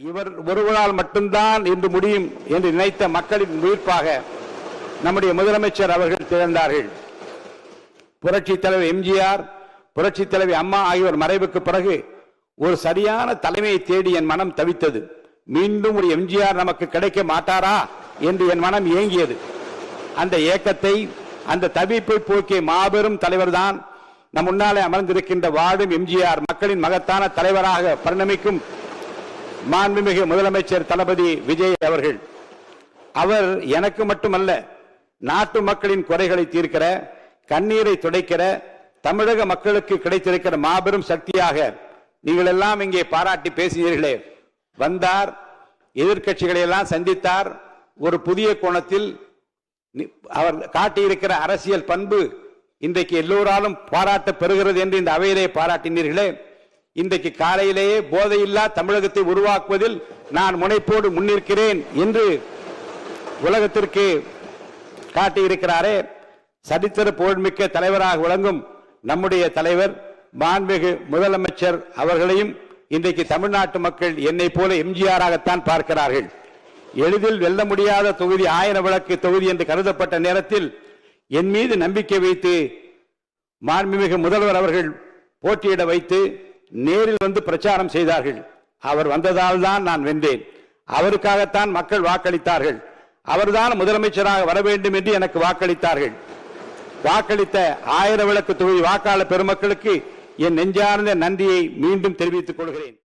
இவர் ஒருவரால் மட்டும்தான் இன்று முடியும் என்று நினைத்த மக்களின் முயற்பாக நம்முடைய முதலமைச்சர் அவர்கள் திகழ்ந்தார்கள். புரட்சி தலைவர் எம்ஜிஆர், புரட்சி தலைவி அம்மா ஆகியோர் மறைவுக்கு பிறகு ஒரு சரியான தலைமையை தேடி என் மனம் தவித்தது. மீண்டும் ஒரு எம்ஜிஆர் நமக்கு கிடைக்க மாட்டாரா என்று என் மனம் ஏங்கியது. அந்த ஏக்கத்தை, அந்த தவிப்பை போக்கிய மாபெரும் தலைவர் தான் நம் முன்னாலே அமர்ந்திருக்கின்ற வாழும் எம்ஜிஆர், மக்களின் மகத்தான தலைவராக பரிணமிக்கும் மாண்புமிகு முதலமைச்சர் தளபதி விஜய் அவர்கள். அவர் எனக்கு மட்டுமல்ல, நாட்டு மக்களின் குறைகளை தீர்க்கிற, கண்ணீரை துடைக்கிற, தமிழக மக்களுக்கு கிடைத்திருக்கிற மாபெரும் சக்தியாக நீங்கள் எல்லாம் இங்கே பாராட்டி பேசினீர்களே. வந்தார், எதிர்க்கட்சிகளை எல்லாம் சந்தித்தார். ஒரு புதிய கோணத்தில் அவர் காட்டியிருக்கிற அரசியல் பண்பு இன்றைக்கு எல்லோராலும் பாராட்ட பெறுகிறது என்று இந்த அவையிலே பாராட்டினீர்களே. இன்றைக்கு காலையிலேயே போதையில்லா தமிழகத்தை உருவாக்குவதில் நான் முனைப்போடு முன்னிற்கிறேன் என்று உலகத்திற்கு காட்டியிருக்கிறாரே. சரித்திர புகழ்மிக்க தலைவராக விளங்கும் நம்முடைய தலைவர் மாண்புமிகு முதலமைச்சர் அவர்களையும் இன்றைக்கு தமிழ்நாட்டு மக்கள் என்னை போல எம்ஜிஆராகத்தான் பார்க்கிறார்கள். எளிதில் வெல்ல முடியாத தொகுதி, 1000 விளக்கு தொகுதி என்று கருதப்பட்ட நேரத்தில் என் மீது நம்பிக்கை வைத்து மாண்புமிகு முதல்வர் அவர்கள் போட்டியிட வைத்து நேரில் வந்து பிரச்சாரம் செய்தார்கள். அவர் வந்ததால் தான் நான் வென்றேன். அவருக்காகத்தான் மக்கள் வாக்களித்தார்கள். அவர்தான் முதலமைச்சராக வர வேண்டும் என்று எனக்கு வாக்களித்தார்கள். வாக்களித்த 1000 விளக்கு தொகுதி வாக்காளர் பெருமக்களுக்கு என் நெஞ்சார்ந்த நன்றியை மீண்டும் தெரிவித்துக் கொள்கிறேன்.